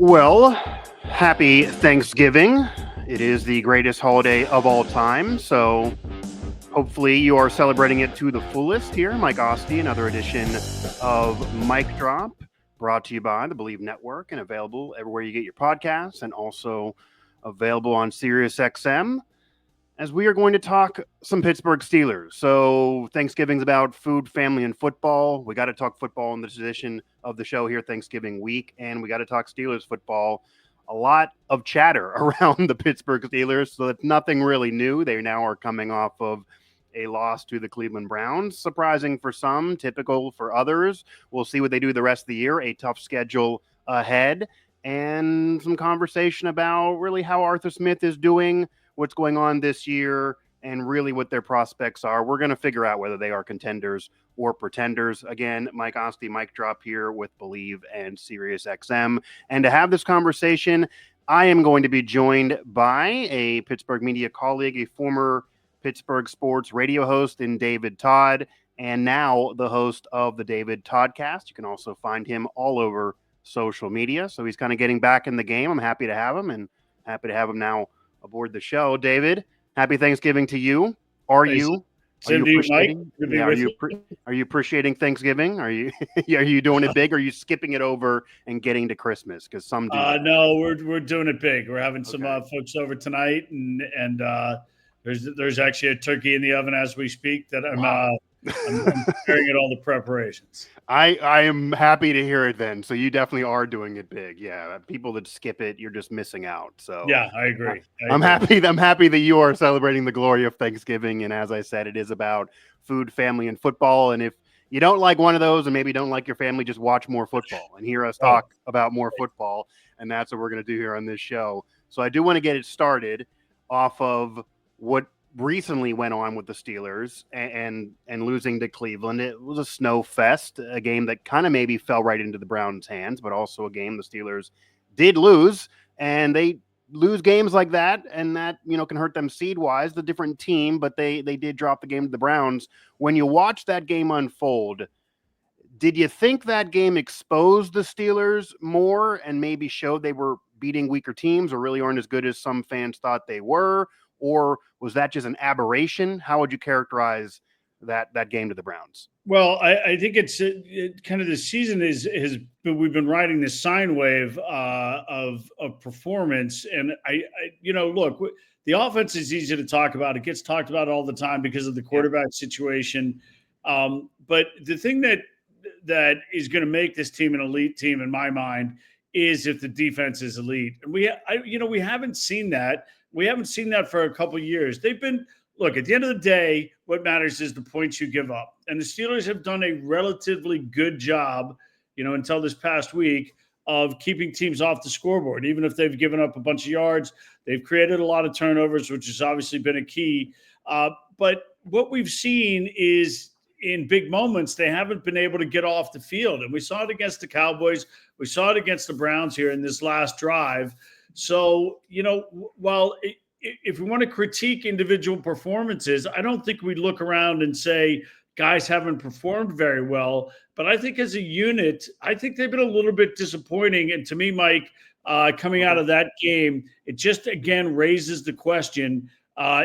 Well, happy Thanksgiving. It is the greatest holiday of all time, so hopefully you are celebrating it to the fullest here. Mike Asti, another edition of Mic Drop, brought to you by the Believe Network and available everywhere you get your podcasts and also available on SiriusXM. As we are going to talk some Pittsburgh Steelers. So Thanksgiving's about food, family, and football. We got to talk football in this edition of the show here, Thanksgiving week, and we got to talk Steelers football. A lot of chatter around the Pittsburgh Steelers, so it's nothing really new. They now are coming off of a loss to the Cleveland Browns. Surprising for some, typical for others. We'll see what they do the rest of the year. A tough schedule ahead, and some conversation about really how Arthur Smith is doing, what's going on this year, and really what their prospects are. We're going to figure out whether they are contenders or pretenders. Again, Mike Asti, Mic Drop here with Believe and SiriusXM. And to have this conversation, I am going to be joined by a Pittsburgh media colleague, a former Pittsburgh sports radio host in David Todd, and now the host of the David Toddcast. You can also find him all over social media. So he's kind of getting back in the game. I'm happy to have him, and happy to have him now aboard the show. David, happy Thanksgiving to you. Are you appreciating? Are you appreciating Thanksgiving? Are you are you doing it big? Or are you skipping it over and getting to Christmas? Because some do. No, we're doing it big. We're having some folks over tonight, and there's actually a turkey in the oven as we speak that I'm preparing at all the preparations. I am happy to hear it then. So you definitely are doing it big. Yeah. People that skip it, you're just missing out. So yeah, I agree. I'm happy that you are celebrating the glory of Thanksgiving. And as I said, it is about food, family, and football. And if you don't like one of those and maybe don't like your family, just watch more football and hear us talk about more football. And that's what we're going to do here on this show. So I do want to get it started off of what recently went on with the Steelers and losing to Cleveland. It was a snow fest, a game that kind of maybe fell right into the Browns' hands, but also a game the Steelers did lose, and they lose games like that, and that can hurt them seed-wise, the different team, but they did drop the game to the Browns. When you watch that game unfold, did you think that game exposed the Steelers more and maybe showed they were beating weaker teams or really aren't as good as some fans thought they were? Or was that just an aberration? How would you characterize that game to the Browns? Well, I think it's kind of the season we've been riding this sine wave of performance, and I look, the offense is easy to talk about. It gets talked about all the time because of the quarterback situation. But the thing that is going to make this team an elite team in my mind is if the defense is elite, and we haven't seen that. We haven't seen that for a couple of years. They've been, look, at the end of the day, what matters is the points you give up. And the Steelers have done a relatively good job, until this past week, of keeping teams off the scoreboard. Even if they've given up a bunch of yards, they've created a lot of turnovers, which has obviously been a key. But what we've seen is in big moments, they haven't been able to get off the field. And we saw it against the Cowboys. We saw it against the Browns here in this last drive. So, while if we want to critique individual performances, I don't think we look around and say guys haven't performed very well. But I think as a unit, I think they've been a little bit disappointing. And to me, Mike, coming out of that game, it just, again, raises the question,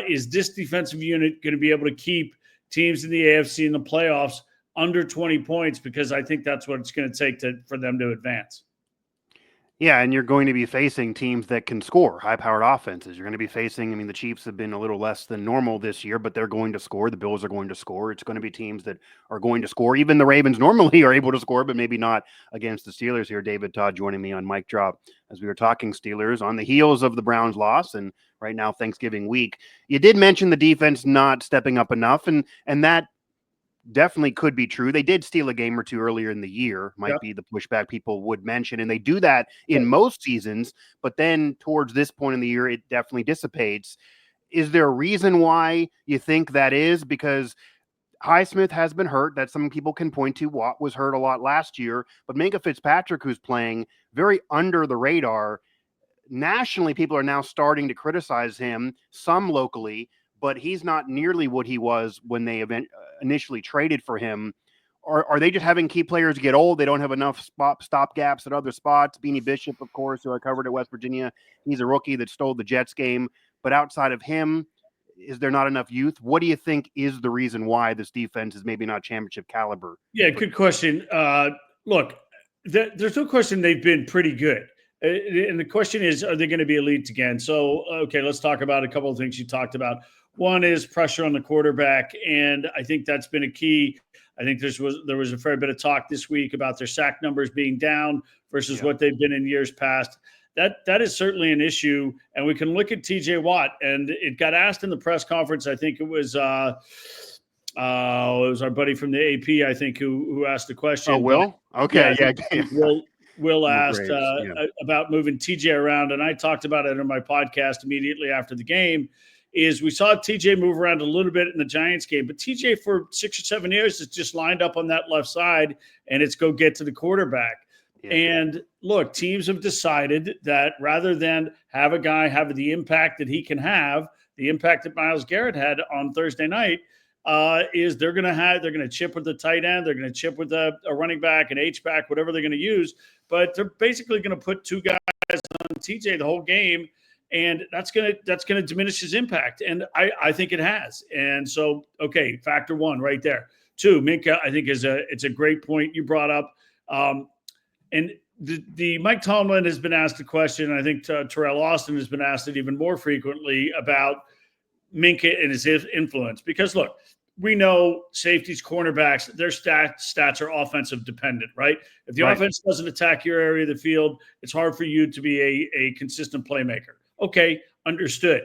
is this defensive unit going to be able to keep teams in the AFC in the playoffs under 20 points? Because I think that's what it's going to take for them to advance. Yeah, and you're going to be facing teams that can score, high-powered offenses. You're going to be facing, the Chiefs have been a little less than normal this year, but they're going to score. The Bills are going to score. It's going to be teams that are going to score. Even the Ravens normally are able to score, but maybe not against the Steelers here. David Todd joining me on Mic Drop as we were talking Steelers on the heels of the Browns loss and right now Thanksgiving week. You did mention the defense not stepping up enough, and that definitely could be true. They did steal a game or two earlier in the year, might be the pushback people would mention. And they do that in most seasons, but then towards this point in the year, it definitely dissipates. Is there a reason why you think that is? Because Highsmith has been hurt. That some people can point to. Watt was hurt a lot last year, but Minka Fitzpatrick, who's playing very under the radar, nationally, people are now starting to criticize him, some locally, but he's not nearly what he was when they initially traded for him. are they just having key players get old? They don't have enough stop gaps at other spots. Beanie Bishop, of course, who I covered at West Virginia, he's a rookie that stole the Jets game. But outside of him, is there not enough youth? What do you think is the reason why this defense is maybe not championship caliber? Yeah, good question. Look, there's no question they've been pretty good. And the question is, are they going to be elite again? So, okay, let's talk about a couple of things you talked about. One is pressure on the quarterback, and I think that's been a key. I think there was a fair bit of talk this week about their sack numbers being down versus what they've been in years past. That is certainly an issue, and we can look at T.J. Watt, and it got asked in the press conference. I think it was our buddy from the AP, I think, who asked the question. Oh, Will? Okay, yeah. Will asked about moving TJ around, and I talked about it on my podcast immediately after the game. Is we saw TJ move around a little bit in the Giants game, but TJ for 6 or 7 years is just lined up on that left side, and it's go get to the quarterback. Yeah. And look, teams have decided that rather than have a guy have the impact that he can have, the impact that Myles Garrett had on Thursday night, is they're going to chip with the tight end, they're going to chip with a running back, an H-back, whatever they're going to use, but they're basically going to put two guys on TJ the whole game, and that's going to diminish his impact, and I think it has. And so, okay, factor one right there. Two, Minkah, I think it's a great point you brought up. And the Mike Tomlin has been asked a question, and I think Terrell Austin has been asked it even more frequently about Minkah and his influence. Because look, we know safeties, cornerbacks, their stats are offensive dependent, right? If the offense doesn't attack your area of the field, it's hard for you to be a consistent playmaker. Okay, understood.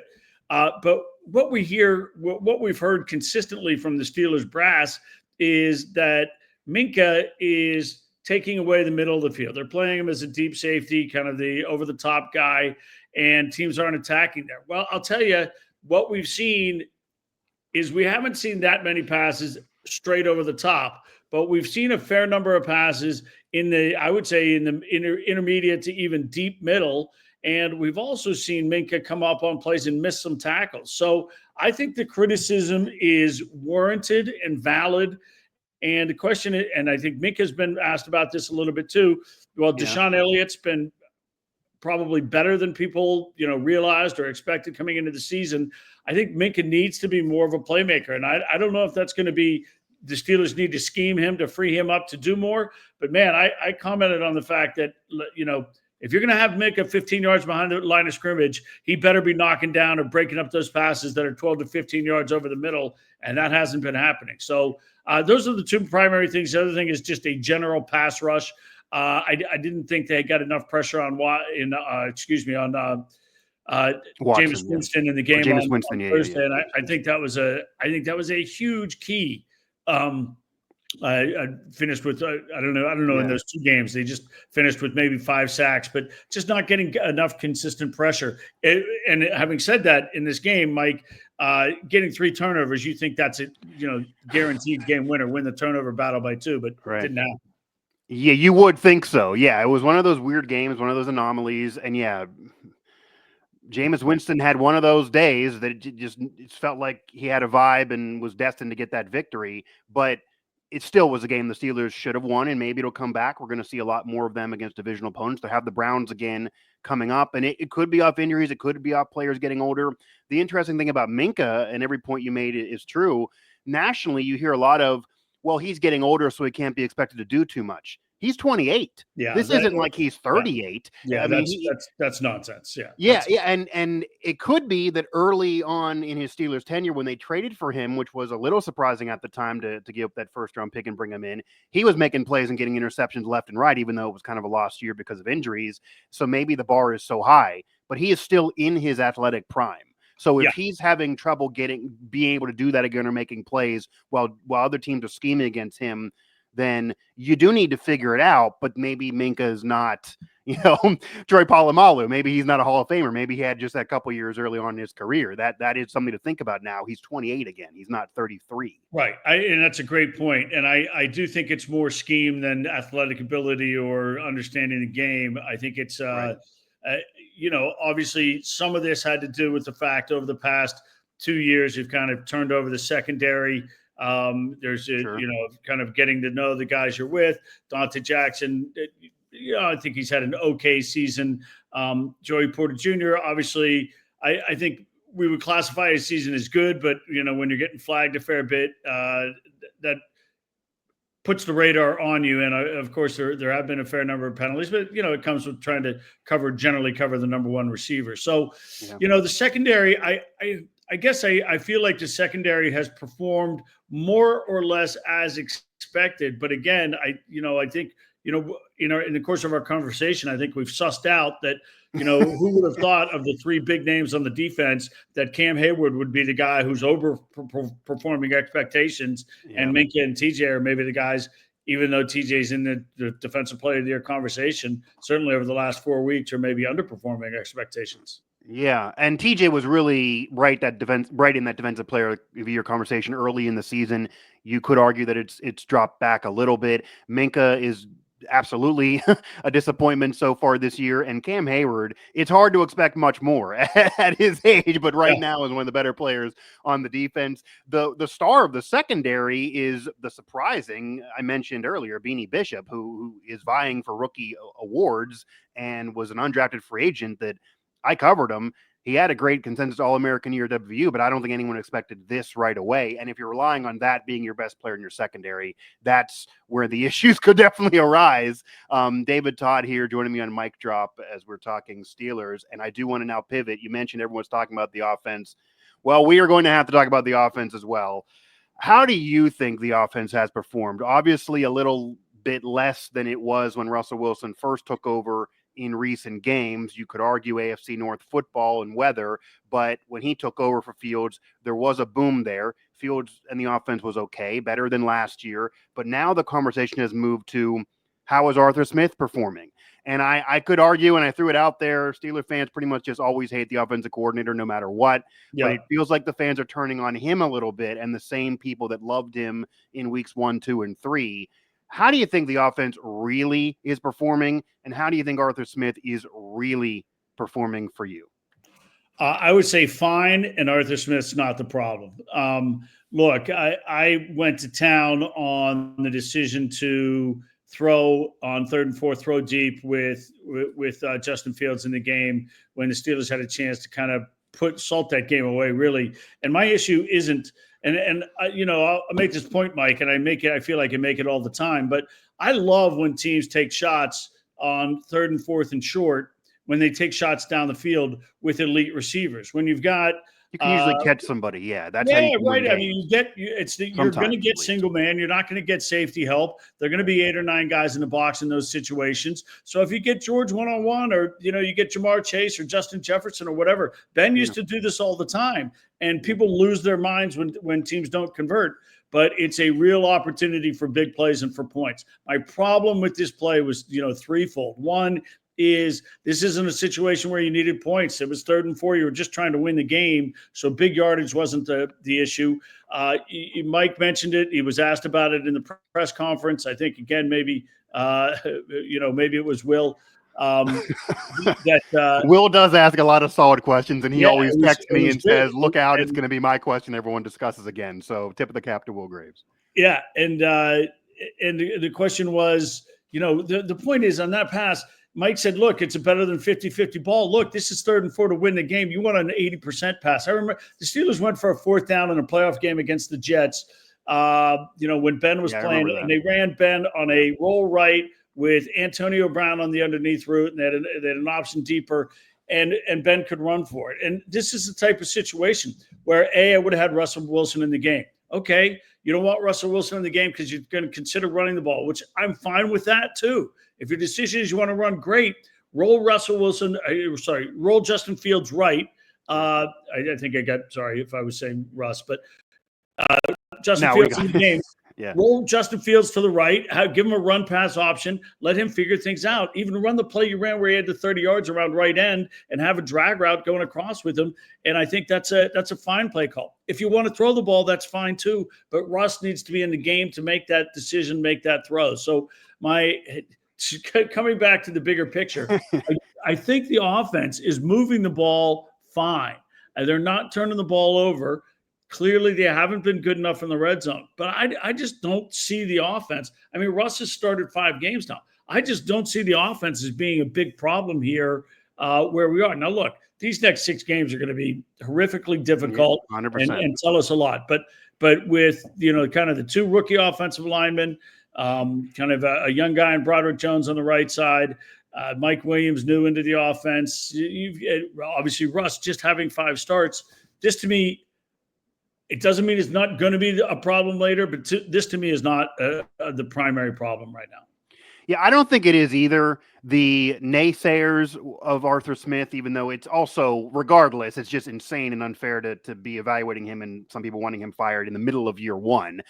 But what we've heard consistently from the Steelers brass is that Minkah is taking away the middle of the field. They're playing him as a deep safety, kind of the over-the-top guy, and teams aren't attacking there. Well, I'll tell you, what we've seen is we haven't seen that many passes straight over the top, but we've seen a fair number of passes in the intermediate to even deep middle, and we've also seen Minkah come up on plays and miss some tackles. So I think the criticism is warranted and valid. And the question, and I think Minkah's been asked about this a little bit too. Well, Deshaun Elliott's been probably better than people, realized or expected coming into the season. I think Minkah needs to be more of a playmaker. And I don't know if that's going to be the Steelers need to scheme him to free him up to do more. But, man, I commented on the fact that, if you're going to have Minkah 15 yards behind the line of scrimmage, he better be knocking down or breaking up those passes that are 12 to 15 yards over the middle, and that hasn't been happening. So those are the two primary things. The other thing is just a general pass rush. I didn't think they got enough pressure on Jameis Winston in the game on Thursday, and I think that was a huge key. I finished with I don't know in those two games they just finished with maybe 5 sacks, but just not getting enough consistent pressure. And having said that, in this game, Mike, getting 3 turnovers, you think that's a guaranteed game winner, win the turnover battle by 2, but it didn't happen. Yeah, you would think so. Yeah, it was one of those weird games, one of those anomalies, and Jameis Winston had one of those days that it felt like he had a vibe and was destined to get that victory, but it still was a game the Steelers should have won, and maybe it'll come back. We're going to see a lot more of them against divisional opponents. They have the Browns again coming up, and it could be off injuries. It could be off players getting older. The interesting thing about Minkah, and every point you made is true, nationally you hear a lot of, well, he's getting older, so he can't be expected to do too much. He's 28. Yeah, this isn't like he's 38. Yeah, I mean, that's nonsense. Yeah, and it could be that early on in his Steelers tenure, when they traded for him, which was a little surprising at the time to give up that first-round pick and bring him in, he was making plays and getting interceptions left and right, even though it was kind of a lost year because of injuries. So maybe the bar is so high, but he is still in his athletic prime. So if he's having trouble being able to do that again or making plays while other teams are scheming against him, then you do need to figure it out. But maybe Minkah is not, Troy Polamalu. Maybe he's not a Hall of Famer. Maybe he had just that couple years early on in his career. That is something to think about now. He's 28 again. He's not 33. Right. And that's a great point. And I do think it's more scheme than athletic ability or understanding the game. I think it's, obviously some of this had to do with the fact over the past 2 years, you've kind of turned over the secondary. There's Sure. kind of getting to know the guys you're with. Dante Jackson, I think he's had an okay season. Joey Porter Jr., obviously, I think we would classify his season as good, but when you're getting flagged a fair bit, that puts the radar on you. And of course, there have been a fair number of penalties, but it comes with trying to generally cover the number one receiver. So, the secondary, I guess I feel like the secondary has performed more or less as expected. But again, I think in the course of our conversation, I think we've sussed out that who would have thought of the three big names on the defense that Cam Hayward would be the guy who's overperforming expectations, and Minka and TJ are maybe the guys, even though TJ's in the defensive player of the year conversation, certainly over the last 4 weeks, are maybe underperforming expectations. Yeah, and TJ was really right in that defensive player of the year conversation early in the season. You could argue that it's dropped back a little bit. Minka is absolutely a disappointment so far this year, and Cam Hayward, it's hard to expect much more at his age, but right now is one of the better players on the defense. The star of the secondary is the surprising, I mentioned earlier, Beanie Bishop, who is vying for rookie awards and was an undrafted free agent that I covered him. He had a great consensus All-American year at WVU, but I don't think anyone expected this right away. And if you're relying on that being your best player in your secondary, that's where the issues could definitely arise. David Todd here joining me on Mic Drop as we're talking Steelers. And I do want to now pivot. You mentioned everyone's talking about the offense. Well, we are going to have to talk about the offense as well. How do you think the offense has performed? Obviously, a little bit less than it was when Russell Wilson first took over in recent games. You could argue AFC North football and weather, but when he took over for Fields, there was a boom there. Fields and the offense was okay, better than last year, but now the conversation has moved to how is Arthur Smith performing? And I could argue, and I threw it out there, Steeler fans pretty much just always hate the offensive coordinator no matter what, but it feels like the fans are turning on him a little bit, and the same people that loved him in weeks 1, 2, and 3. How do you think the offense really is performing, and how do you think Arthur Smith is really performing for you? I would say fine, and Arthur Smith's not the problem. Look, I went to town on the decision to throw on 3rd and 4th, throw deep with Justin Fields in the game when the Steelers had a chance to kind of salt that game away, really. And my issue isn't. And I'll make this point, Mike, and I feel like I make it all the time, but I love when teams take shots on 3rd and 4th and short, when they take shots down the field with elite receivers. When you've got you can usually catch somebody. Yeah, that's how you right. I mean, you're going to get single man. You're not going to get safety help. They're going to be 8 or 9 guys in the box in those situations. So if you get George one-on-one, or you get Jamar Chase or Justin Jefferson or whatever, Ben used to do this all the time, and people lose their minds when teams don't convert. But it's a real opportunity for big plays and for points. My problem with this play was threefold. One is this isn't a situation where you needed points. It was 3rd and 4. You were just trying to win the game. So big yardage wasn't the issue. Mike mentioned it. He was asked about it in the press conference. I think, again, maybe it was Will. Will does ask a lot of solid questions, and he always texts me and says, look out, it's going to be my question everyone discusses again. So tip of the cap to Will Graves. Yeah. And the question was, the point is on that pass, Mike said, look, it's a better than 50-50 ball. Look, this is 3rd and 4 to win the game. You want an 80% pass. I remember the Steelers went for a 4th down in a playoff game against the Jets, when Ben was playing, and they ran Ben on a roll right with Antonio Brown on the underneath route, and they had an option deeper, and Ben could run for it. And this is the type of situation where, I would have had Russell Wilson in the game. Okay, you don't want Russell Wilson in the game because you're going to consider running the ball, which I'm fine with that too. If your decision is you want to run, great. Roll roll Justin Fields right. I think sorry if I was saying Russ, but Justin Fields in the game. Roll Justin Fields to the right, give him a run pass option, let him figure things out. Even run the play you ran where he had the 30 yards around right end and have a drag route going across with him. And I think that's a fine play call. If you want to throw the ball, that's fine too. But Russ needs to be in the game to make that decision, make that throw. So coming back to the bigger picture, I think the offense is moving the ball fine. They're not turning the ball over. Clearly, they haven't been good enough in the red zone. But I just don't see the offense. I mean, Russ has started 5 games now. I just don't see the offense as being a big problem here where we are. Now, look, these next 6 games are going to be horrifically difficult 100%. and tell us a lot. But with, kind of the 2 rookie offensive linemen, kind of a young guy in Broderick Jones on the right side, Mike Williams new into the offense. Obviously, Russ just having 5 starts. This to me, it doesn't mean it's not going to be a problem later, but this to me is not the primary problem right now. Yeah, I don't think it is either. The naysayers of Arthur Smith, even though it's also, regardless, it's just insane and unfair to be evaluating him and some people wanting him fired in the middle of year 1.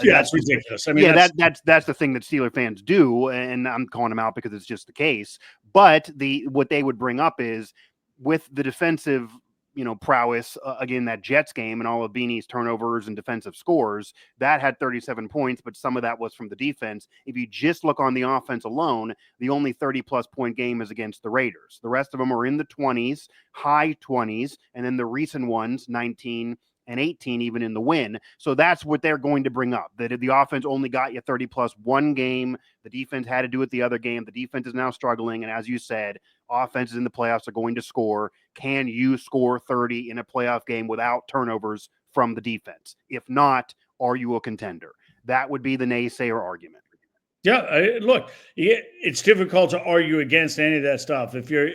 That's ridiculous. I mean, that's the thing that Steeler fans do, and I'm calling him out because it's just the case. But what they would bring up is with the defensive prowess, again, that Jets game and all of Beanie's turnovers and defensive scores, that had 37 points, but some of that was from the defense. If you just look on the offense alone, the only 30-plus point game is against the Raiders. The rest of them are in the 20s, high 20s, and then the recent ones, 19 and 18, even in the win. So that's what they're going to bring up, that if the offense only got you 30-plus one game, the defense had to do it the other game. The defense is now struggling, and as you said, offenses in the playoffs are going to score. Can you score 30 in a playoff game without turnovers from the defense? If not, are you a contender? That would be the naysayer argument. Yeah, look, it's difficult to argue against any of that stuff. If your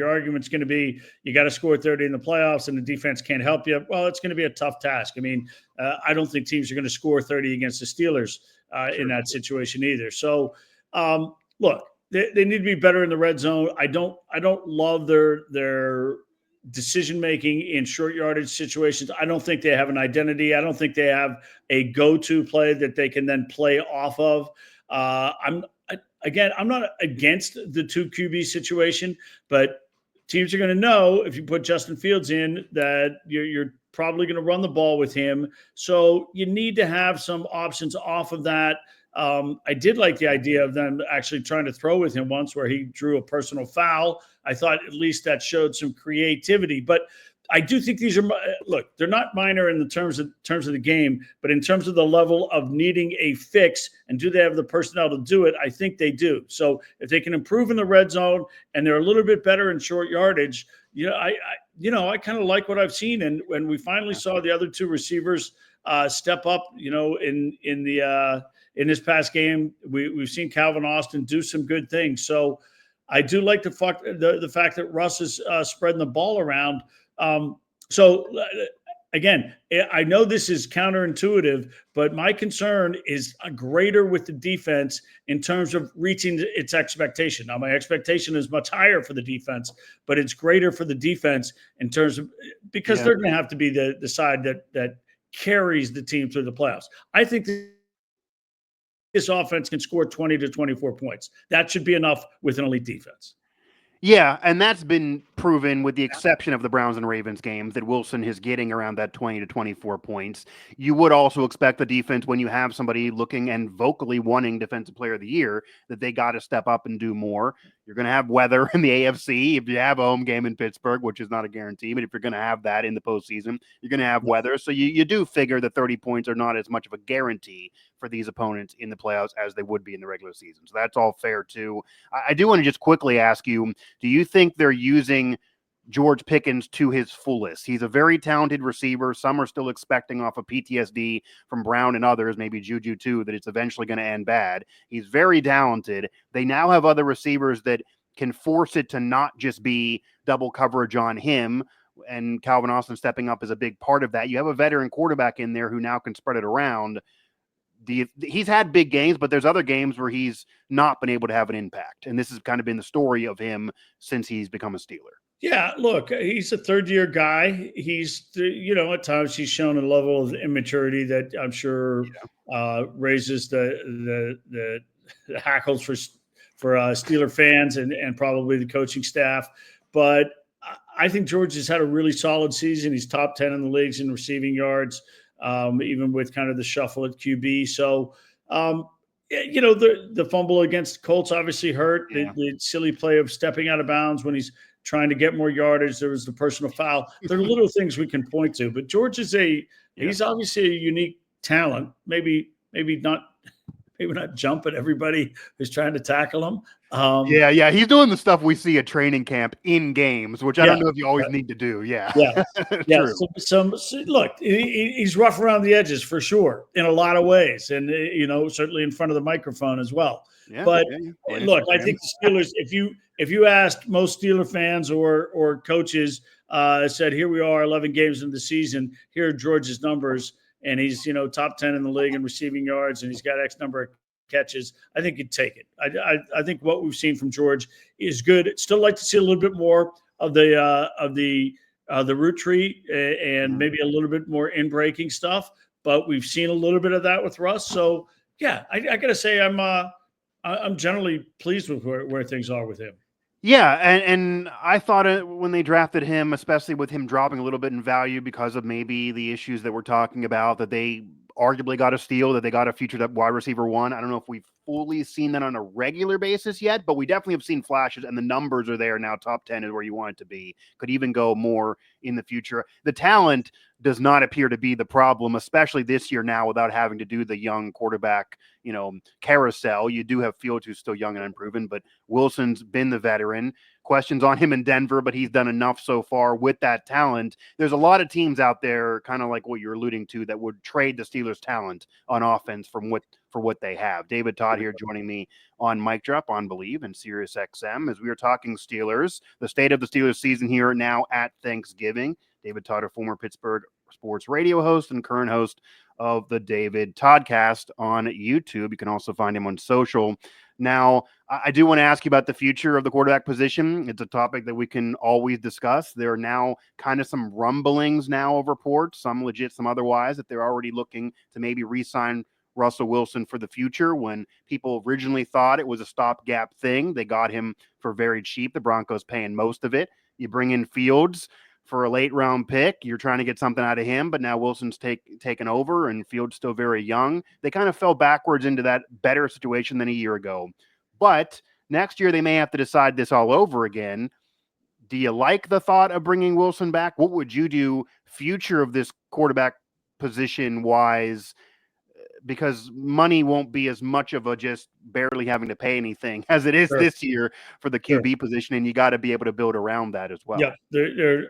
argument's going to be you got to score 30 in the playoffs and the defense can't help you, well, it's going to be a tough task. I mean, I don't think teams are going to score 30 against the Steelers in that situation either. So, look, they need to be better in the red zone. I don't love their decision making in short yardage situations. I don't think they have an identity. I don't think they have a go-to play that they can then play off of. I'm not against the 2 QB situation, but teams are going to know if you put Justin Fields in that you're probably going to run the ball with him. So you need to have some options off of that. I did like the idea of them actually trying to throw with him once where he drew a personal foul. I thought at least that showed some creativity, but I do think these are, look, they're not minor in the terms of the game, but in terms of the level of needing a fix and do they have the personnel to do it, I think they do. So if they can improve in the red zone and they're a little bit better in short yardage, I kind of like what I've seen. And when we finally saw the other 2 receivers step up, in this past game, we've seen Calvin Austin do some good things. So I do like the fact that Russ is spreading the ball around. So again, I know this is counterintuitive, but my concern is greater with the defense in terms of reaching its expectation. Now, my expectation is much higher for the defense, but it's greater for the defense in terms of because they're going to have to be the side that carries the team through the playoffs. I think this offense can score 20 to 24 points. That should be enough with an elite defense. Yeah, and that's been proven with the exception of the Browns and Ravens games that Wilson is getting around that 20 to 24 points. You would also expect the defense when you have somebody looking and vocally wanting Defensive Player of the Year that they got to step up and do more. You're going to have weather in the AFC. If you have a home game in Pittsburgh, which is not a guarantee, but if you're going to have that in the postseason, you're going to have weather. So you do figure that 30 points are not as much of a guarantee for these opponents in the playoffs as they would be in the regular season. So that's all fair too. I do want to just quickly ask you, do you think they're using George Pickens to his fullest? He's a very talented receiver. Some are still expecting off of PTSD from Brown and others, maybe Juju too, that it's eventually going to end bad. He's very talented. They now have other receivers that can force it to not just be double coverage on him, and Calvin Austin stepping up is a big part of that. You have a veteran quarterback in there who now can spread it around. He's had big games, but there's other games where he's not been able to have an impact. And this has kind of been the story of him since he's become a Steeler. Yeah, look, he's a third-year guy. He's, at times he's shown a level of immaturity that I'm sure raises the hackles for Steeler fans and probably the coaching staff. But I think George has had a really solid season. He's top 10 in the leagues in receiving yards, even with kind of the shuffle at QB. So, the fumble against the Colts obviously hurt. Yeah. The silly play of stepping out of bounds when he's trying to get more yardage. There was the personal foul. There are little things we can point to, but George is a He's obviously a unique talent. Maybe not jump at everybody who's trying to tackle him. Yeah. He's doing the stuff we see at training camp in games, which I don't know if you always need to do. Yeah. True. So look, he's rough around the edges for sure in a lot of ways, and certainly in front of the microphone as well. But look, I think the Steelers. If you asked most Steeler fans or coaches, said, "Here we are, 11 games into the season. Here are George's numbers, and he's top 10 in the league in receiving yards, and he's got X number of catches," I think you'd take it. I think what we've seen from George is good. Still like to see a little bit more of the root tree and maybe a little bit more in breaking stuff, but we've seen a little bit of that with Russ. So yeah, I got to say I'm generally pleased with where things are with him. Yeah, and I thought when they drafted him, especially with him dropping a little bit in value because of maybe the issues that we're talking about, that they arguably got a steal, that they got a future wide receiver one. I don't know if we've fully seen that on a regular basis yet, but we definitely have seen flashes, and the numbers are there now. Top 10 is where you want it to be. Could even go more in the future. The talent does not appear to be the problem, especially this year now without having to do the young quarterback, carousel. You do have Fields, who's still young and unproven, but Wilson's been the veteran. Questions on him in Denver, but he's done enough so far with that talent. There's a lot of teams out there, kind of like what you're alluding to, that would trade the Steelers' talent on offense for what they have. David Todd here joining me on Mic Drop on Believe and Sirius XM as we are talking Steelers, the state of the Steelers season here now at Thanksgiving. David Todd, a former Pittsburgh sports radio host and current host of the David Toddcast on YouTube. You can also find him on social. Now, I do want to ask you about the future of the quarterback position. It's a topic that we can always discuss. There are now kind of some rumblings now of reports, some legit, some otherwise, that they're already looking to maybe re-sign Russell Wilson for the future. When people originally thought it was a stopgap thing, they got him for very cheap. The Broncos paying most of it. You bring in Fields for a late round pick. You're trying to get something out of him, but now Wilson's taken over and Fields still very young. They kind of fell backwards into that better situation than a year ago. But next year they may have to decide this all over again. Do you like the thought of bringing Wilson back? What would you do future of this quarterback position wise? Because money won't be as much of a just barely having to pay anything as it is this year for the QB position, and you got to be able to build around that as well. Yeah,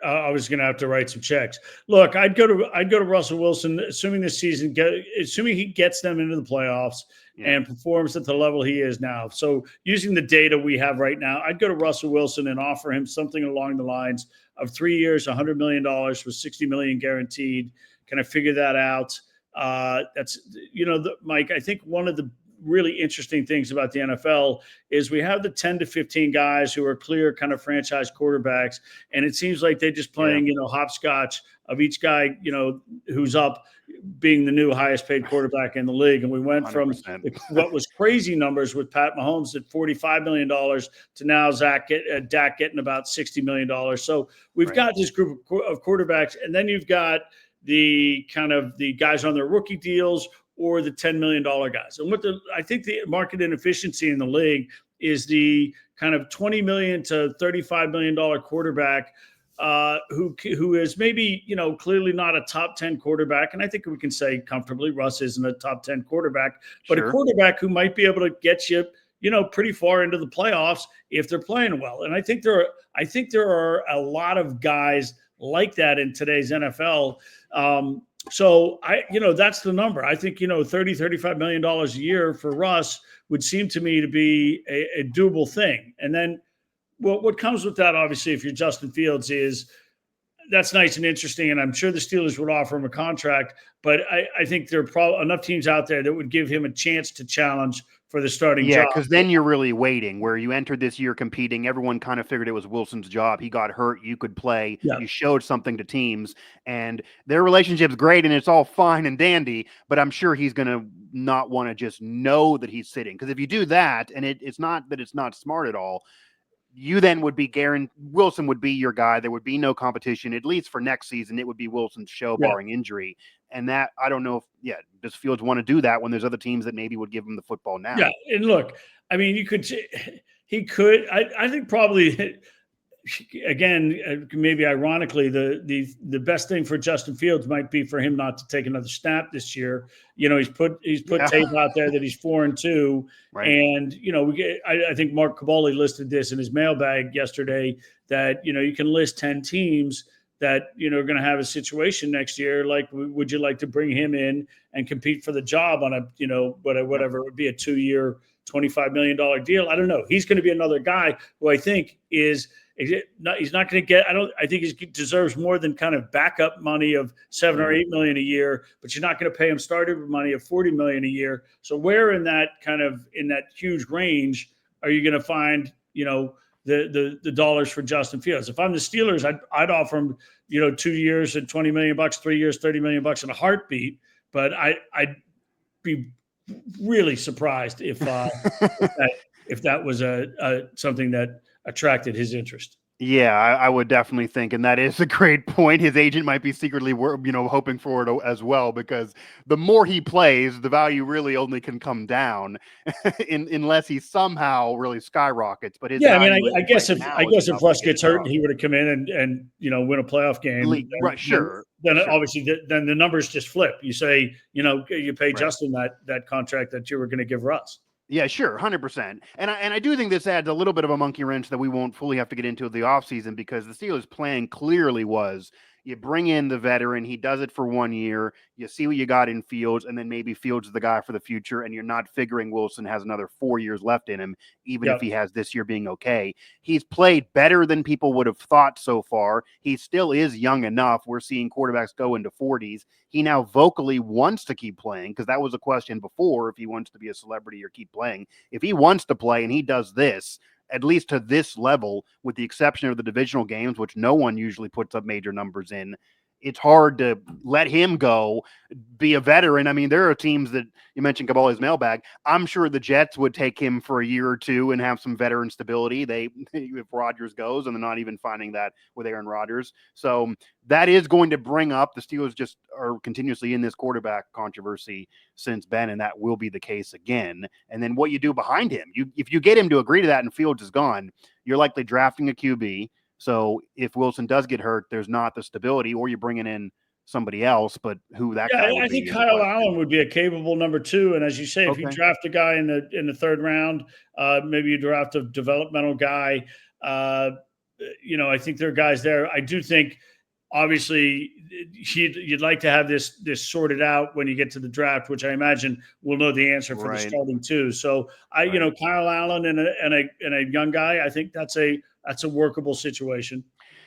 I was going to have to write some checks. Look, I'd go to Russell Wilson, assuming this season, assuming he gets them into the playoffs and performs at the level he is now. So using the data we have right now, I'd go to Russell Wilson and offer him something along the lines of 3 years, $100 million with $60 million guaranteed. Can I figure that out? That's, Mike, I think one of the really interesting things about the NFL is we have the 10 to 15 guys who are clear kind of franchise quarterbacks. And it seems like they're just playing, hopscotch of each guy, who's up being the new highest paid quarterback in the league. And we went 100%. From what was crazy numbers with Pat Mahomes at $45 million to now Dak getting about $60 million. So we've got this group of quarterbacks, and then you've got the kind of the guys on their rookie deals or the $10 million guys. And I think the market inefficiency in the league is the kind of $20 million to $35 million quarterback who is maybe, clearly not a top 10 quarterback. And I think we can say comfortably Russ isn't a top 10 quarterback, but a quarterback who might be able to get you, pretty far into the playoffs if they're playing well. And I think there are a lot of guys like that in today's NFL. So that's the number. I think, $30-35 million a year for Russ would seem to me to be a doable thing. And then what comes with that, obviously, if you're Justin Fields, is that's nice and interesting. And I'm sure the Steelers would offer him a contract, but I think there are probably enough teams out there that would give him a chance to challenge for the starting job. Yeah, because then you're really waiting. Where you entered this year competing, everyone kind of figured it was Wilson's job. He got hurt. You could play. Yeah. You showed something to teams, and their relationship's great, and it's all fine and dandy, but I'm sure he's going to not want to just know that he's sitting. Because if you do that, and it's not that it's not smart at all, you then would be guaranteed Wilson would be your guy. There would be no competition, at least for next season. It would be Wilson's show, barring injury. And that, I don't know if, does Fields want to do that when there's other teams that maybe would give him the football now? Yeah. And look, I mean, he could, I think probably again, maybe ironically, the best thing for Justin Fields might be for him not to take another snap this year. He's put tape out there that he's 4-2, right. and I think Mark Caboli listed this in his mailbag yesterday that you can list 10 teams that are going to have a situation next year. Like, would you like to bring him in and compete for the job on a whatever it would be, a 2-year, $25 million deal? I don't know. He's going to be another guy who I think he's not going to get. I think he deserves more than kind of backup money of $7 or $8 million a year, but you're not going to pay him starter money of $40 million a year. So where in that huge range are you going to find the dollars for Justin Fields? If I'm the Steelers, I'd offer him 2 years and $20 million, 3 years, $30 million in a heartbeat. But I'd be really surprised if that was something that attracted his interest. Yeah, I would definitely think, and that is a great point. His agent might be secretly, hoping for it as well, because the more he plays, the value really only can come down, unless he somehow really skyrockets. But I guess if Russ gets hurt and he were to come in and win a playoff game, right? Sure. Then obviously, then the numbers just flip. You say, you pay Justin that contract that you were going to give Russ. Yeah, sure, 100%. And I do think this adds a little bit of a monkey wrench that we won't fully have to get into the offseason, because the Steelers' plan clearly was you bring in the veteran, he does it for 1 year, you see what you got in Fields, and then maybe Fields is the guy for the future, and you're not figuring Wilson has another 4 years left in him, even if he has this year being okay. He's played better than people would have thought so far. He still is young enough. We're seeing quarterbacks go into 40s. He now vocally wants to keep playing, because that was a question before, if he wants to be a celebrity or keep playing. If he wants to play and he does this, at least to this level, with the exception of the divisional games, which no one usually puts up major numbers in, it's hard to let him go, be a veteran. I mean, there are teams that you mentioned Cabali's mailbag. I'm sure the Jets would take him for a year or two and have some veteran stability. If Rodgers goes, and they're not even finding that with Aaron Rodgers. So that is going to bring up, the Steelers just are continuously in this quarterback controversy since Ben, and that will be the case again. And then what you do behind him, if you get him to agree to that and Fields is gone, you're likely drafting a QB. So if Wilson does get hurt, there's not the stability, or you're bringing in somebody else, but who that guy would be. I think Kyle Allen would be a capable number 2. And as you say, if you draft a guy in the third round, maybe you draft a developmental guy. I think there are guys there. I do think, obviously, you'd like to have this sorted out when you get to the draft, which I imagine we'll know the answer for the starting 2. So Kyle Allen and a young guy, I think that's a workable situation.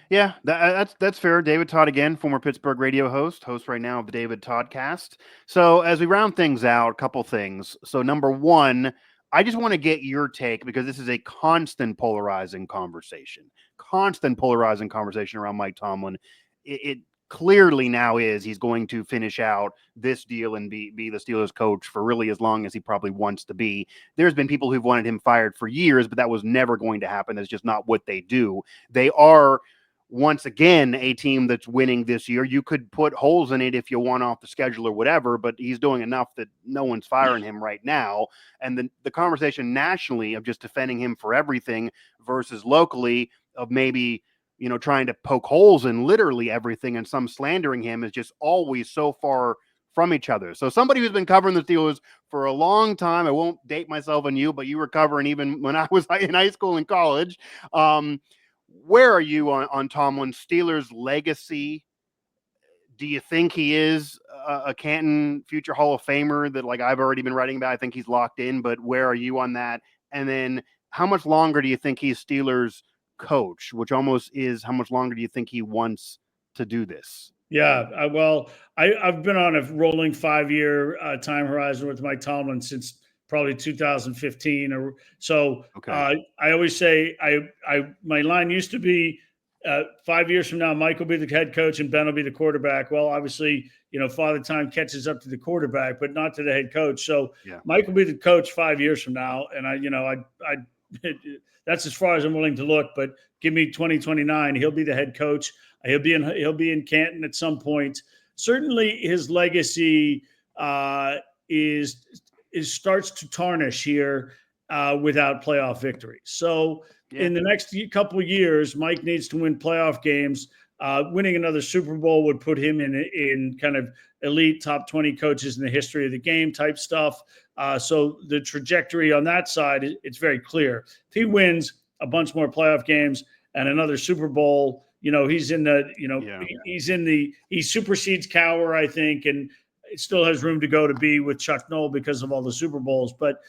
Yeah, that's fair. David Todd again, former Pittsburgh radio host right now of the David Todd Cast. So as we round things out, a couple things. So number one, I just want to get your take, because this is a constant polarizing conversation around Mike Tomlin. It clearly now is he's going to finish out this deal and be the Steelers coach for really as long as he probably wants to be. There's been people who've wanted him fired for years, but that was never going to happen. That's just not what they do. They are, once again, a team that's winning this year. You could put holes in it if you want off the schedule or whatever, but he's doing enough that no one's firing him right now. And the conversation nationally of just defending him for everything versus locally of maybe, trying to poke holes in literally everything and some slandering him is just always so far from each other. So somebody who's been covering the Steelers for a long time, I won't date myself on you, but you were covering even when I was in high school and college. Where are you on Tomlin's Steelers legacy? Do you think he is a Canton future Hall of Famer that, like, I've already been writing about? I think he's locked in, but where are you on that? And then how much longer do you think he's Steelers coach, which almost is how much longer do you think he wants to do this? Yeah, I've been on a rolling 5-year time horizon with Mike Tomlin since probably 2015 or so. I always say my line used to be 5 years from now, Mike will be the head coach and Ben will be the quarterback. Well, obviously, Father Time catches up to the quarterback, but not to the head coach. So Mike will be the coach 5 years from now. And I that's as far as I'm willing to look, but give me 2029. He'll be the head coach. He'll be in Canton at some point. Certainly his legacy starts to tarnish here without playoff victory. So in the next couple of years, Mike needs to win playoff games. Winning another Super Bowl would put him in kind of elite top 20 coaches in the history of the game type stuff. So the trajectory on that side, it's very clear. If he wins a bunch more playoff games and another Super Bowl, he's in the, he supersedes Cowher, I think, and it still has room to go to be with Chuck Noll because of all the Super Bowls. But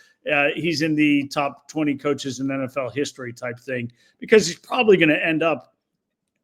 he's in the top 20 coaches in NFL history type thing, because he's probably going to end up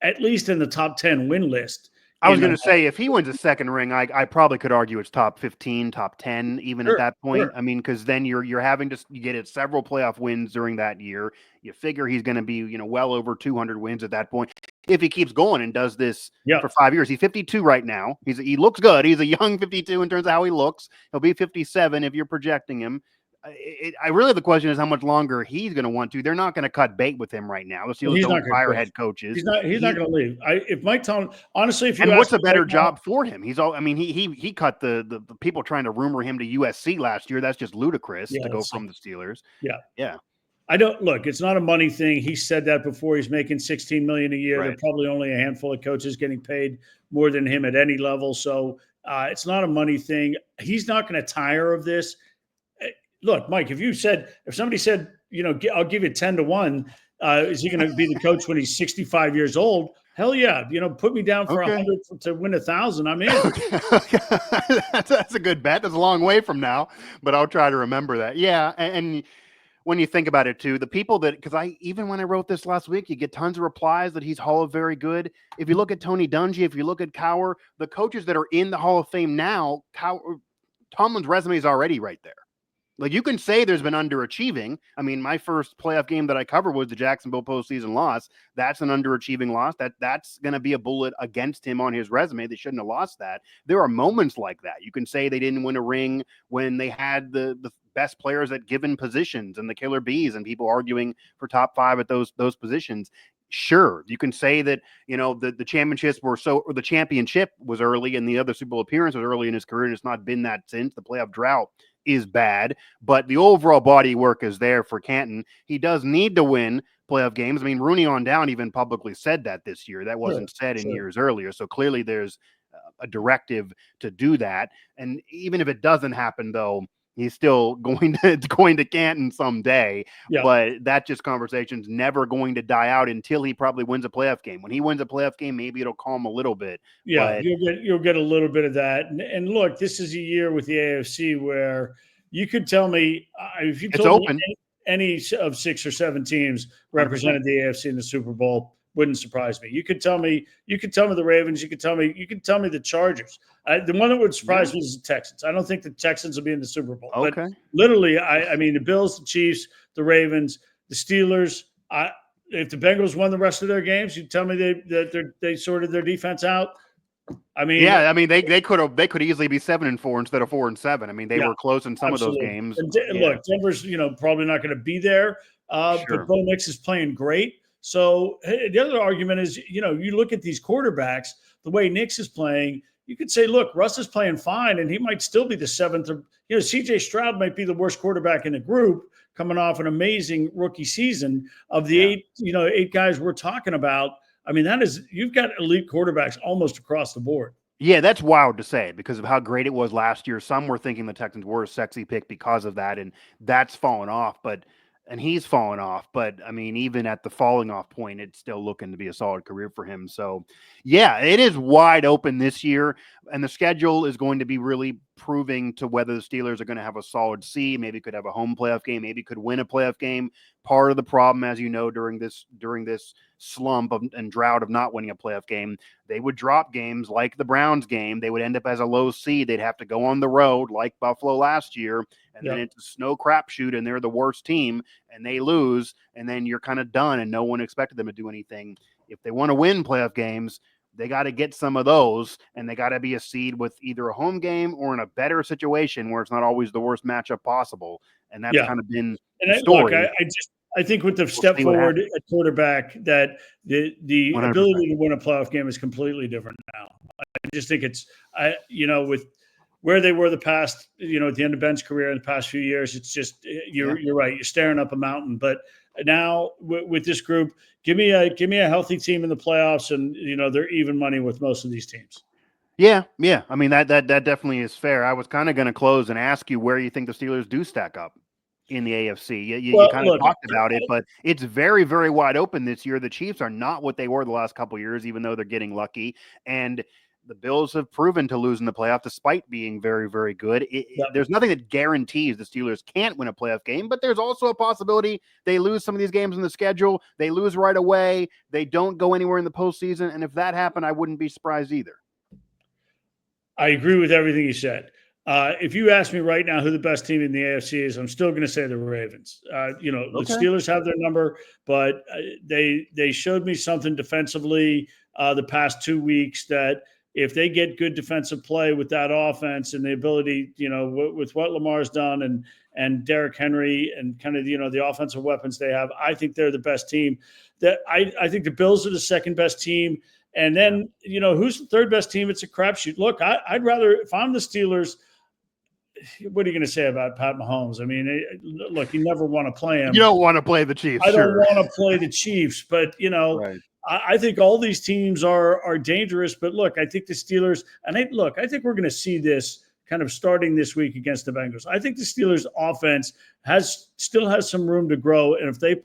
at least in the top 10 win list. I was going to say, if he wins a second ring, I probably could argue it's top 15, top 10, even at that point. Sure. I mean, because then you're having to get it several playoff wins during that year. You figure he's going to be, well over 200 wins at that point if he keeps going and does this for 5 years. He's 52 right now. He looks good. He's a young 52 in terms of how he looks. He'll be 57 if you're projecting him. The question is how much longer he's going to want to. They're not going to cut bait with him right now. The Steelers don't fire head coaches. He's not going to leave. If Mike Tomlin, honestly, if you what's a better job for him? He cut the people trying to rumor him to USC last year. That's just ludicrous to go from the Steelers. Yeah. I don't look. It's not a money thing. He said that before. He's making $16 million a year. Right. There are probably only a handful of coaches getting paid more than him at any level. So it's not a money thing. He's not going to tire of this. Look, Mike, if somebody said, I'll give you 10-1, is he going to be the coach when he's 65 years old? Hell yeah. Put me down for 100 to win 1,000. I'm in. That's a good bet. That's a long way from now, but I'll try to remember that. Yeah. And when you think about it too, the people because even when I wrote this last week, you get tons of replies that he's Hall of Very good. If you look at Tony Dungy, if you look at Cowher, the coaches that are in the Hall of Fame now, Tomlin's resume is already right there. Like, you can say there's been underachieving. I mean, my first playoff game that I covered was the Jacksonville postseason loss. That's an underachieving loss. That's going to be a bullet against him on his resume. They shouldn't have lost that. There are moments like that. You can say they didn't win a ring when they had the best players at given positions and the killer bees and people arguing for top 5 at those positions. Sure, you can say that, the championships or the championship was early and the other Super Bowl appearance was early in his career, and it's not been that since. The playoff drought is bad, but the overall body work is there for Canton. He does need to win playoff games. I mean, Rooney on down even publicly said that this year. That wasn't said in years earlier. So clearly there's a directive to do that. And even if it doesn't happen, though, he's still going to Canton someday. Yeah. But that conversation's never going to die out until he probably wins a playoff game. When he wins a playoff game, maybe it'll calm a little bit. Yeah, you'll get a little bit of that. And look, this is a year with the AFC where you could tell me if you told me any of 6 or 7 teams represented 100%. The AFC in the Super Bowl. Wouldn't surprise me. You could tell me the Ravens. You could tell me the Chargers. The one that would surprise me is the Texans. I don't think the Texans will be in the Super Bowl. Okay. But literally, I mean, the Bills, the Chiefs, the Ravens, the Steelers. If the Bengals won the rest of their games, you tell me they sorted their defense out. I mean, yeah. I mean, they could easily be 7-4 instead of 4-7. I mean, they were close in some of those games. And look, Denver's probably not going to be there. But Bo Nix is playing great. So the other argument is, you look at these quarterbacks, the way Nix is playing, you could say, look, Russ is playing fine, and he might still be the 7th. Or, C.J. Stroud might be the worst quarterback in the group, coming off an amazing rookie season. Of the 8 guys we're talking about, I mean, you've got elite quarterbacks almost across the board. Yeah, that's wild to say because of how great it was last year. Some were thinking the Texans were a sexy pick because of that, and that's fallen off. And he's fallen off. But, I mean, even at the falling off point, it's still looking to be a solid career for him. So, yeah, it is wide open this year. And the schedule is going to be really proving to whether the Steelers are going to have a solid seed, maybe could have a home playoff game, maybe could win a playoff game. Part of the problem, as you know, during this slump and drought of not winning a playoff game, they would drop games like the Browns game. They would end up as a low seed. They'd have to go on the road like Buffalo last year, and then it's a snow crapshoot, and they're the worst team, and they lose, and then you're kind of done, and no one expected them to do anything. If they want to win playoff games, they got to get some of those, and they got to be a seed with either a home game or in a better situation where it's not always the worst matchup possible. And that's kind of been the story. Look, I think with the step forward at quarterback, that the 100%. Ability to win a playoff game is completely different now. I just think it's, where they were the past, at the end of Ben's career in the past few years. It's just you're right. You're staring up a mountain. But now with this group, give me a healthy team in the playoffs, and they're even money with most of these teams. Yeah. I mean, that definitely is fair. I was kind of going to close and ask you where you think the Steelers do stack up in the AFC. You kind of talked about it, but it's very, very wide open this year. The Chiefs are not what they were the last couple of years, even though they're getting lucky. And the Bills have proven to lose in the playoff despite being very, very good. There's nothing that guarantees the Steelers can't win a playoff game, but there's also a possibility they lose some of these games in the schedule. They lose right away. They don't go anywhere in the postseason. And if that happened, I wouldn't be surprised either. I agree with everything you said. If you ask me right now who the best team in the AFC is, I'm still going to say the Ravens. The Steelers have their number, but they showed me something defensively the past 2 weeks that if they get good defensive play with that offense and the ability, with what Lamar's done and Derrick Henry and kind of the offensive weapons they have, I think they're the best team. That I think the Bills are the second best team. And then, who's the third best team? It's a crapshoot. Look, I'd rather, if I'm the Steelers, what are you going to say about Pat Mahomes? I mean, look, you never want to play him. You don't want to play the Chiefs. I don't want to play the Chiefs, but, right. I think all these teams are dangerous. But look, I think the Steelers, and I think we're going to see this kind of starting this week against the Bengals. I think the Steelers offense still has some room to grow. And if they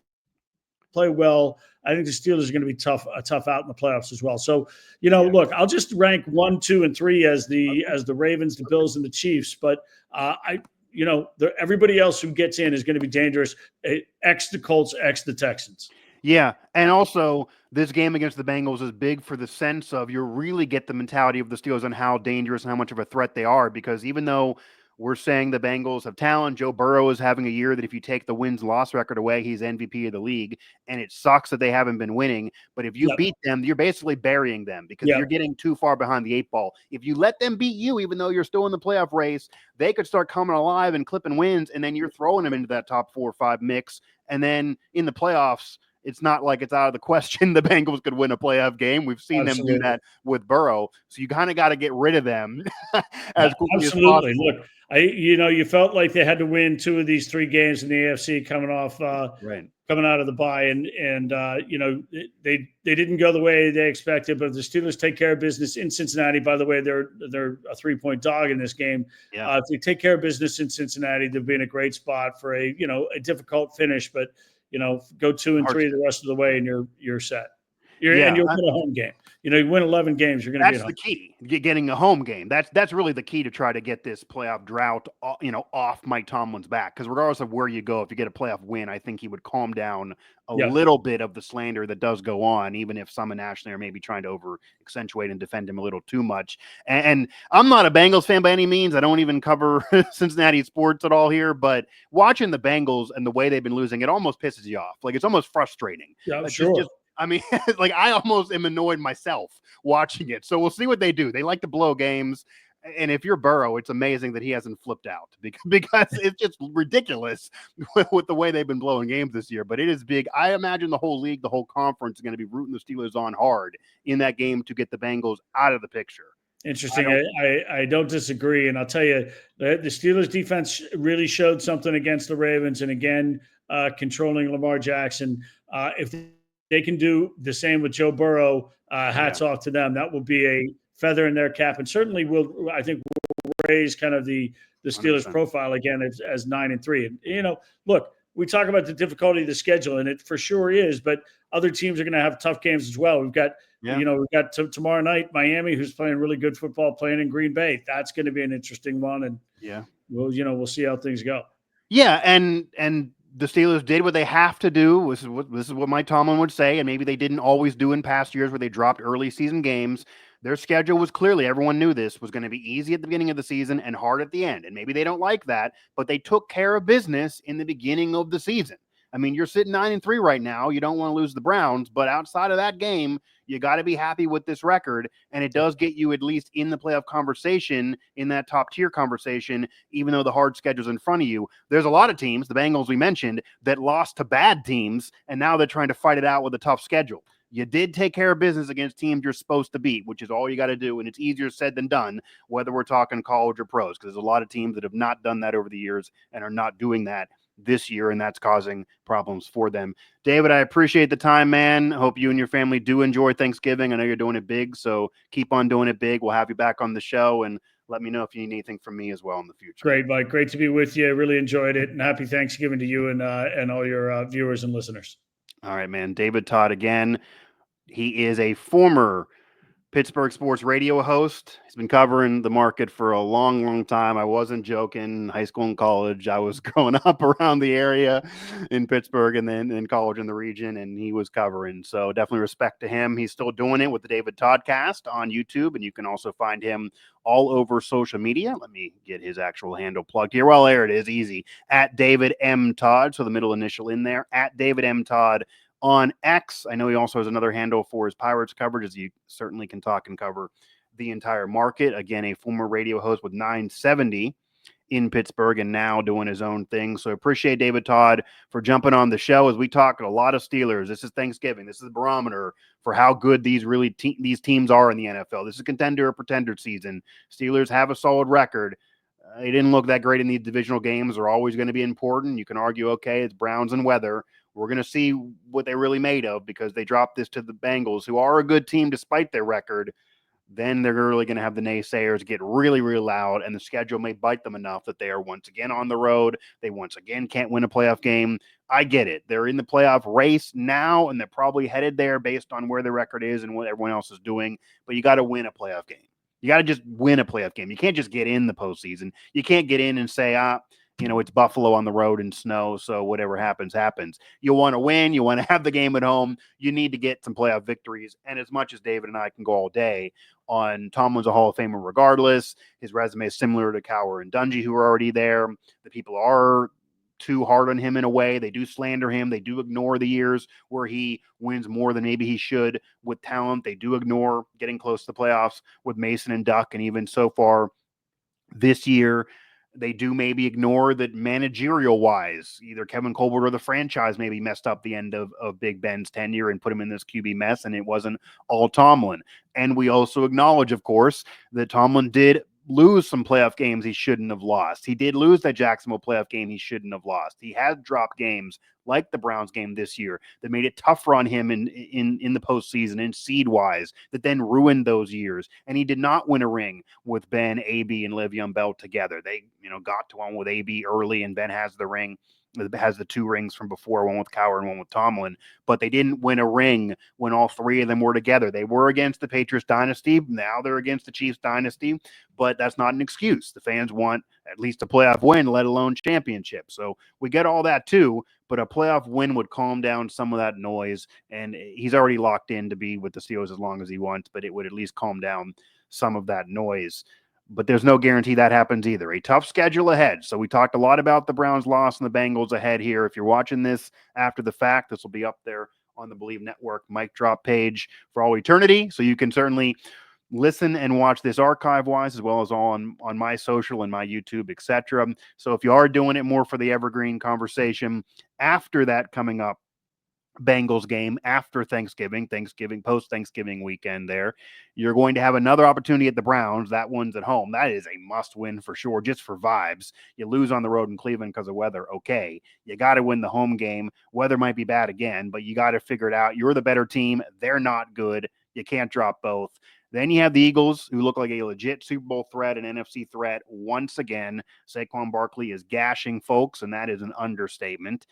play well, I think the Steelers are going to be tough out in the playoffs as well. So, look, I'll just rank 1, 2, and 3 as the Ravens, the Bills, and the Chiefs. But everybody else who gets in is going to be dangerous. X the Colts, X the Texans. Yeah, and also this game against the Bengals is big for the sense of you really get the mentality of the Steelers on how dangerous and how much of a threat they are, because even though we're saying the Bengals have talent, Joe Burrow is having a year that if you take the wins-loss record away, he's MVP of the league, and it sucks that they haven't been winning, but if you beat them, you're basically burying them because you're getting too far behind the 8 ball. If you let them beat you, even though you're still in the playoff race, they could start coming alive and clipping wins, and then you're throwing them into that top 4 or 5 mix, and then in the playoffs, it's not like it's out of the question the Bengals could win a playoff game. We've seen them do that with Burrow. So you kind of got to get rid of them as quickly as possible. Look, you felt like they had to win 2 of these 3 games in the AFC coming out of the bye, and they didn't go the way they expected. But if the Steelers take care of business in Cincinnati, by the way, they're a 3-point dog in this game. Yeah. If they take care of business in Cincinnati, they'll be in a great spot for a difficult finish, but. Go 2 and 3 the rest of the way, and you're set. And you'll win a home game. You win 11 games, you're going to be. That's the key. Getting a home game. That's really the key to try to get this playoff drought, off Mike Tomlin's back. Because regardless of where you go, if you get a playoff win, I think he would calm down a little bit of the slander that does go on, even if some nationally are maybe trying to over accentuate and defend him a little too much. And I'm not a Bengals fan by any means. I don't even cover Cincinnati sports at all here. But watching the Bengals and the way they've been losing, it almost pisses you off. Like, it's almost frustrating. Yeah, sure. I mean, like, I almost am annoyed myself watching it. So we'll see what they do. They like to blow games. And if you're Burrow, it's amazing that he hasn't flipped out because it's just ridiculous with the way they've been blowing games this year. But it is big. I imagine the whole league, the whole conference is going to be rooting the Steelers on hard in that game to get the Bengals out of the picture. Interesting. I don't disagree. And I'll tell you, the Steelers defense really showed something against the Ravens. And again, controlling Lamar Jackson. If they can do the same with Joe Burrow, hats off to them. That will be a feather in their cap, and certainly will raise kind of the Steelers 100%. Profile again as 9-3. And look, we talk about the difficulty of the schedule, and it for sure is, but other teams are going to have tough games as well. We've got tomorrow night Miami, who's playing really good football, playing in Green Bay. That's going to be an interesting one, and we'll see how things go. Yeah, and the Steelers did what they have to do. This is what Mike Tomlin would say, and maybe they didn't always do in past years where they dropped early season games. Their schedule was clearly, everyone knew this, was going to be easy at the beginning of the season and hard at the end. And maybe they don't like that, but they took care of business in the beginning of the season. I mean, you're sitting 9-3 right now. You don't want to lose the Browns, but outside of that game, you got to be happy with this record. And it does get you at least in the playoff conversation, in that top tier conversation, even though the hard schedule's in front of you. There's a lot of teams, the Bengals we mentioned, that lost to bad teams, and now they're trying to fight it out with a tough schedule. you did take care of business against teams you're supposed to beat, which is all you got to do. And it's easier said than done, whether we're talking college or pros, because there's a lot of teams that have not done that over the years and are not doing that this year, and that's causing problems for them. David, I appreciate the time, man. Hope you and your family do enjoy Thanksgiving. I know you're doing it big, so keep on doing it big. We'll have you back on the show, and let me know if you need anything from me as well in the future. Great, Mike. Great to be with you. I really enjoyed it, and happy Thanksgiving to you and all your viewers and listeners. All right, man. David Todd again. He is a former Pittsburgh sports radio host. He's been covering the market for a long, long time. I wasn't joking. High school and college, I was growing up around the area in Pittsburgh and then in college in the region, and he was covering. So definitely respect to him. He's still doing it with the David Todd cast on YouTube, and you can also find him all over social media. Let me get his actual handle plugged here. Well, there it is. Easy. At David M. Todd. So the middle initial in there. At David M. Todd on X. I know he also has another handle for his Pirates coverage, as you certainly can talk and cover the entire market. Again, a former radio host with 970 in Pittsburgh and now doing his own thing. So appreciate David Todd for jumping on the show as we talk a lot of Steelers. This is Thanksgiving. This is a barometer for how good these teams are in the NFL. This is contender or pretender season. Steelers have a solid record. They didn't look that great in these divisional games. They're always going to be important. You can argue, okay, it's Browns and weather. We're going to see what they're really made of because they dropped this to the Bengals, who are a good team despite their record. Then they're really going to have the naysayers get really, really loud, and the schedule may bite them enough that they are once again on the road. They once again can't win a playoff game. I get it. They're in the playoff race now, and they're probably headed there based on where the record is and what everyone else is doing. But you got to win a playoff game. You got to just win a playoff game. You can't just get in the postseason. You can't get in and say, it's Buffalo on the road and snow, so whatever happens, happens. You want to win. You want to have the game at home. You need to get some playoff victories. And as much as David and I can go all day on Tomlin's a Hall of Famer regardless, his resume is similar to Cowher and Dungy, who are already there. The people are too hard on him in a way. They do slander him. They do ignore the years where he wins more than maybe he should with talent. They do ignore getting close to the playoffs with Mason and Duck, and even so far this year, they do maybe ignore that managerial-wise, either Kevin Colbert or the franchise maybe messed up the end of Big Ben's tenure and put him in this QB mess, and it wasn't all Tomlin. And we also acknowledge, of course, that Tomlin did lose some playoff games he shouldn't have lost. He did lose that Jacksonville playoff game he shouldn't have lost. He had dropped games like the Browns game this year that made it tougher on him in the postseason and seed-wise that then ruined those years. And he did not win a ring with Ben, AB, and Le'Veon Bell together. They, got to one with AB early, and Ben has the ring. Has the two rings from before, one with Cowher and one with Tomlin, but they didn't win a ring when all three of them were together. They were against the Patriots dynasty. Now they're against the Chiefs dynasty, but that's not an excuse. The fans want at least a playoff win, let alone championship. So we get all that too, but a playoff win would calm down some of that noise, and he's already locked in to be with the Steelers as long as he wants, but it would at least calm down some of that noise. But there's no guarantee that happens either. A tough schedule ahead. So we talked a lot about the Browns loss and the Bengals ahead here. If you're watching this after the fact, this will be up there on the Believe Network mic drop page for all eternity. So you can certainly listen and watch this archive-wise as well as on my social and my YouTube, etc. So if you are doing it more for the evergreen conversation, after that coming up, Bengals game after Thanksgiving, post-Thanksgiving weekend there, you're going to have another opportunity at the Browns. That one's at home. That is a must-win for sure, just for vibes. You lose on the road in Cleveland because of weather, okay. You got to win the home game. Weather might be bad again, but you got to figure it out. You're the better team. They're not good. You can't drop both. Then you have the Eagles, who look like a legit Super Bowl threat, an NFC threat once again. Saquon Barkley is gashing folks, and that is an understatement.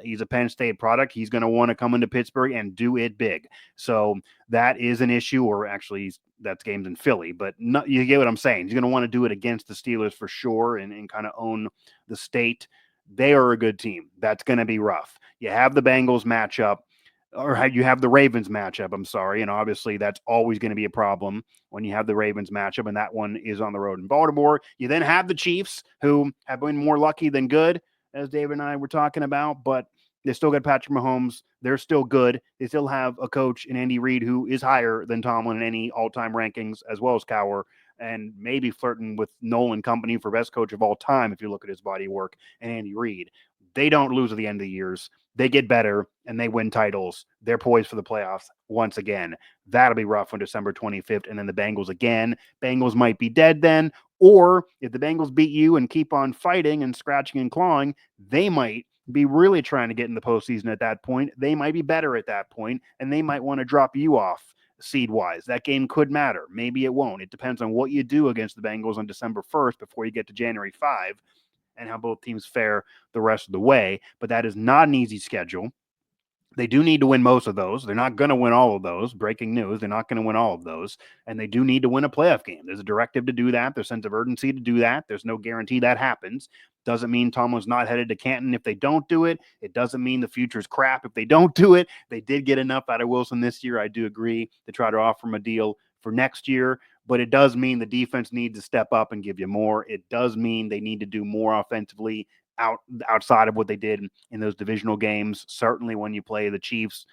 He's a Penn State product. He's going to want to come into Pittsburgh and do it big. So that is an issue, or actually that's games in Philly, but you get what I'm saying. He's going to want to do it against the Steelers for sure and kind of own the state. They are a good team. That's going to be rough. You have the Bengals matchup, or you have the Ravens matchup, I'm sorry, and obviously that's always going to be a problem when you have the Ravens matchup, and that one is on the road in Baltimore. You then have the Chiefs, who have been more lucky than good, as David and I were talking about, but they still got Patrick Mahomes. They're still good. They still have a coach in Andy Reid who is higher than Tomlin in any all-time rankings, as well as Cowher, and maybe flirting with Nolan Company for best coach of all time if you look at his body of work and Andy Reid. They don't lose at the end of the years. They get better and they win titles. They're poised for the playoffs once again. That'll be rough on December 25th. And then the Bengals again. Bengals might be dead then. Or if the Bengals beat you and keep on fighting and scratching and clawing, they might be really trying to get in the postseason at that point. They might be better at that point, and they might want to drop you off seed-wise. That game could matter. Maybe it won't. It depends on what you do against the Bengals on December 1st before you get to January 5 and how both teams fare the rest of the way. But that is not an easy schedule. They do need to win most of those. They're not going to win all of those. Breaking news, they're not going to win all of those. And they do need to win a playoff game. There's a directive to do that. There's a sense of urgency to do that. There's no guarantee that happens. Doesn't mean Tomlin's not headed to Canton if they don't do it. It doesn't mean the future's crap if they don't do it. They did get enough out of Wilson this year. I do agree to try to offer him a deal for next year. But it does mean the defense needs to step up and give you more. It does mean they need to do more offensively outside of what they did in those divisional games. Certainly when you play the Chiefs,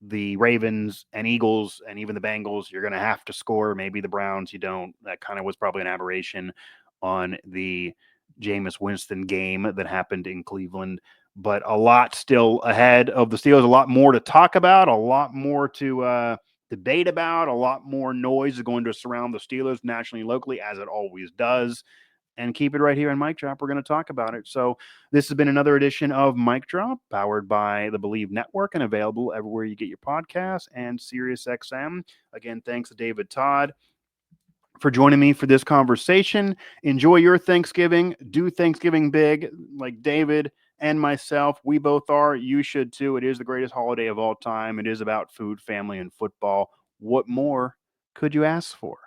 the Ravens and Eagles, and even the Bengals, you're going to have to score. Maybe the Browns, you don't. That kind of was probably an aberration on the Jameis Winston game that happened in Cleveland. But a lot still ahead of the Steelers, a lot more to talk about, a lot more to debate about, a lot more noise is going to surround the Steelers nationally and locally, as it always does. And keep it right here on Mic Drop. We're going to talk about it. So this has been another edition of Mic Drop, powered by the Believe Network and available everywhere you get your podcasts and SiriusXM. Again, thanks to David Todd for joining me for this conversation. Enjoy your Thanksgiving. Do Thanksgiving big like David and myself. We both are. You should too. It is the greatest holiday of all time. It is about food, family, and football. What more could you ask for?